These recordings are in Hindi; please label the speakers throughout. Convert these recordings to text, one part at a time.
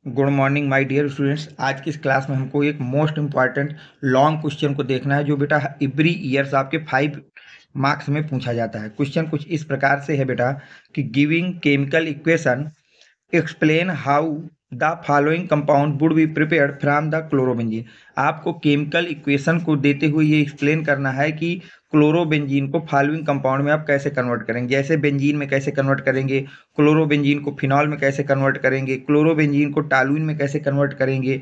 Speaker 1: Good morning my dear students. आज की इस क्लास में हमको एक मोस्ट इम्पॉर्टेंट लॉन्ग क्वेश्चन को देखना है जो बेटा एवरी ईयर्स आपके 5 मार्क्स में पूछा जाता है। क्वेश्चन कुछ इस प्रकार से है बेटा कि giving chemical equation explain how the following compound would be prepared from the chlorobenzene. आपको केमिकल इक्वेशन को देते हुए ये एक्सप्लेन करना है कि क्लोरोबेंजीन को फॉलोइंग कंपाउंड में आप कैसे कन्वर्ट करेंगे। जैसे बेंजीन में कैसे कन्वर्ट करेंगे, क्लोरोबेंजीन को फिनॉल में कैसे कन्वर्ट करेंगे, क्लोरोबेंजीन को टॉलुइन में कैसे कन्वर्ट करेंगे,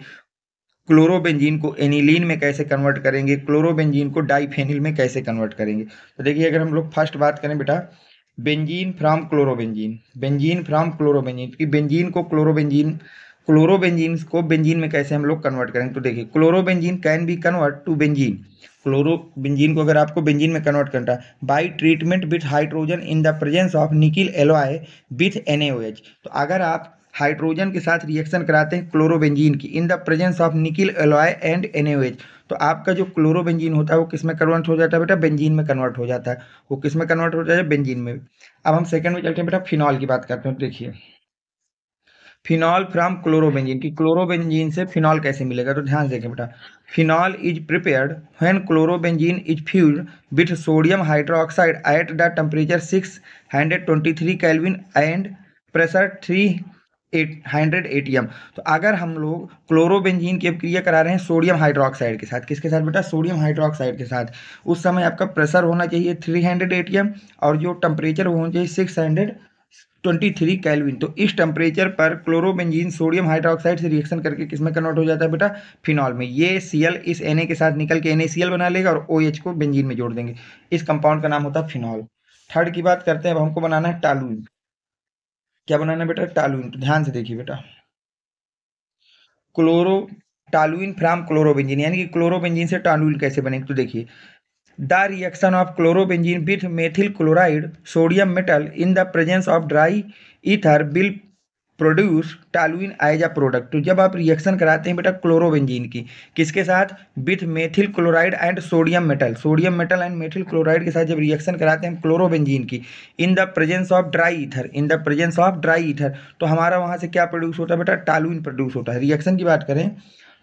Speaker 1: क्लोरोबेंजीन को एनिलीन में कैसे कन्वर्ट करेंगे, क्लोरोबेंजीन को डाइफेनिल में कैसे कन्वर्ट करेंगे। तो देखिए, अगर हम लोग फर्स्ट बात करें बेटा benzene from chlorobenzene, benzene from chlorobenzene कि बेंजीन को क्लोरोबेंजीन को बेंजीन में कैसे हम लोग कन्वर्ट करेंगे। तो देखिए, chlorobenzene can be convert to benzene. Chlorobenzene को अगर आपको बेंजीन में कन्वर्ट करना है by treatment with hydrogen in the presence of nickel alloy with NaOH। तो अगर आप हाइड्रोजन के साथ रिएक्शन कराते हैं क्लोरोबेंजीन की in the presence of nickel alloy and NaOH, तो आपका जो क्लोरोबेंजीन होता है वो किस में कन्वर्ट हो जाता है बेटा? बेंजीन में कन्वर्ट हो जाता है। वो किस में कन्वर्ट हो जाता है? बेंजीन में। अब हम सेकंड में चलते हैं बेटा, फिनॉल की बात करते हैं। तो देखिए, फिनॉल फ्रॉम क्लोरोबेंजीन की क्लोरोबेंजीन से फिनॉल कैसे मिलेगा। तो ध्यान देखें बेटा, phenol is prepared when chlorobenzene is fused with sodium hydroxide at the temperature 623 kelvin and pressure 300 ATM। तो अगर हम लोग क्लोरोबेंजीन की अभिक्रिया करा रहे हैं सोडियम हाइड्रोक्साइड के साथ, किसके साथ बेटा? सोडियम हाइड्रोक्साइड के साथ, उस समय आपका प्रेशर होना चाहिए 300 ATM और जो टेम्परेचर होना चाहिए 623 केल्विन। तो इस टेम्परेचर पर क्लोरोबेंजीन सोडियम हाइड्रोक्साइड से रिएक्शन करके किसमें कन्वर्ट हो जाता है बेटा? फिनॉल में। ये Cl इस Na के साथ निकल के NaCl बना लेगा और OH को बेंजीन में जोड़ देंगे। इस कंपाउंड का नाम होता है फिनॉल। थर्ड की बात करते हैं। अब हमको बनाना है टॉलुइन। क्या बनाना है बेटा? टॉलुइन। तो ध्यान से देखिए बेटा, क्लोरो टॉलुइन फ्रॉम क्लोरोबेंजीन यानी कि क्लोरोबेंजीन से टॉलुइन कैसे बनेगा। तो देखिए, the reaction of chlorobenzene with methyl chloride sodium metal in the presence of dry ether will produce toluene as a product. तो जब आप रिएक्शन कराते हैं बेटा क्लोरोबेंजीन की, किसके साथ? With methyl chloride and sodium metal and methyl chloride के साथ जब रिएक्शन कराते हैं क्लोरोबेंजीन की in the presence of dry ether, in the presence of dry ether, तो हमारा वहां से क्या प्रोड्यूस होता है बेटा? टॉलुइन प्रोड्यूस होता है। रिएक्शन की बात करें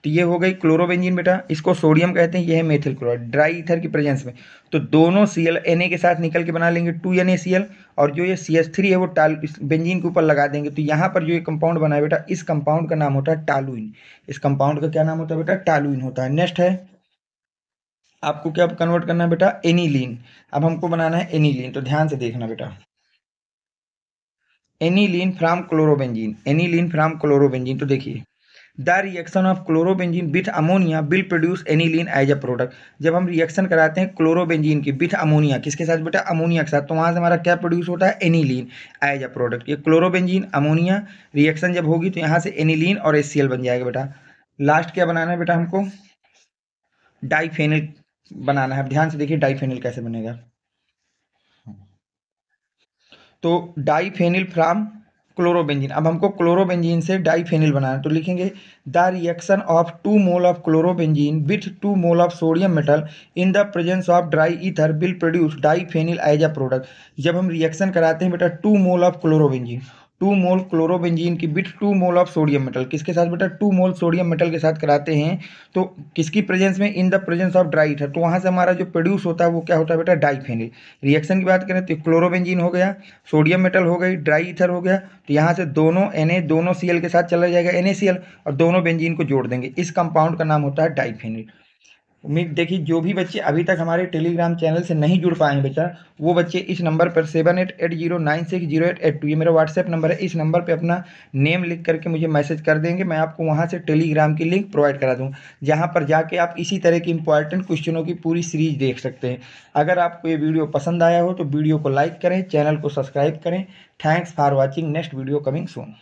Speaker 1: तो ये हो गई क्लोरोबेंजीन बेटा, इसको सोडियम कहते हैं, ये है मेथिल क्लोराइड ड्राई ईथर की प्रेजेंस में। तो दोनों Cl Na के साथ निकल के बना लेंगे 2NaCl, और जो ये CH3 है वो बेंजीन के ऊपर लगा देंगे। तो यहाँ पर जो ये कंपाउंड बना है बेटा, इस कंपाउंड का नाम होता है टॉलुइन। इस कंपाउंड का क्या नाम होता है बेटा? टॉलुइन होता है। नेक्स्ट है, आपको क्या कन्वर्ट करना है बेटा? एनिलीन। अब हमको बनाना है एनिलीन। तो ध्यान से देखना बेटा, aniline from chlorobenzene, aniline from chlorobenzene. तो देखिए, the reaction of chlorobenzene with ammonia will produce aniline as a product. जब हम रिएक्शन कराते हैं क्लोरोबेंजीन की विथ अमोनिया, किसके साथ बेटा? अमोनिया के साथ, तो वहां से हमारा क्या प्रोड्यूस होता है? Aniline as a product. ये क्लोरोबेंजीन अमोनिया रिएक्शन जब होगी तो यहाँ से एनिलीन और HCl बन जाएगा बेटा। लास्ट क्या बनाना है बेटा? हमको डाइफेनिल बनाना है। ध्यान से देखिए डाइफेनिल कैसे बनेगा। तो डाइफेनिल फ्रॉम क्लोरोबेंजीन। अब हमको क्लोरोबेंजीन से डाइफेनिल बनाना है। तो लिखेंगे the reaction of 2 mole of chlorobenzene with 2 mole of sodium metal in the presence of dry ether will produce diphenyl as a product. जब हम रिएक्शन कराते हैं बेटा 2 mole of chlorobenzene, 2 mole chlorobenzene की with 2 mole of sodium metal, किसके साथ बेटा? 2 मोल सोडियम मेटल के साथ कराते हैं। तो किसकी प्रेजेंस में? इन the presence of dry ether. तो वहां से हमारा जो प्रोड्यूस होता है वो क्या होता है बेटा? डाइफेनिल। रिएक्शन की बात करें तो क्लोरोबेंजीन हो गया, सोडियम मेटल हो गई, ड्राई ईथर हो गया। तो यहाँ से दोनों Na दोनों Cl के साथ चला जाएगा NaCl, और दोनों बेंजीन को जोड़ देंगे। इस कंपाउंड का नाम होता है डाइफेनिल। उम्मीद देखिए, जो भी बच्चे अभी तक हमारे टेलीग्राम चैनल से नहीं जुड़ पाए हैं बेटा, वो बच्चे इस नंबर पर 7880960882, ये मेरा व्हाट्सएप नंबर है, इस नंबर पे अपना नेम लिख करके मुझे मैसेज कर देंगे। मैं आपको वहाँ से टेलीग्राम की लिंक प्रोवाइड करा दूँगा, जहाँ पर जाके आप इसी तरह की इंपॉर्टेंट क्वेश्चनों की पूरी सीरीज देख सकते हैं। अगर आपको ये वीडियो पसंद आया हो तो वीडियो को लाइक करें, चैनल को सब्सक्राइब करें। Thanks for watching. Next video coming soon.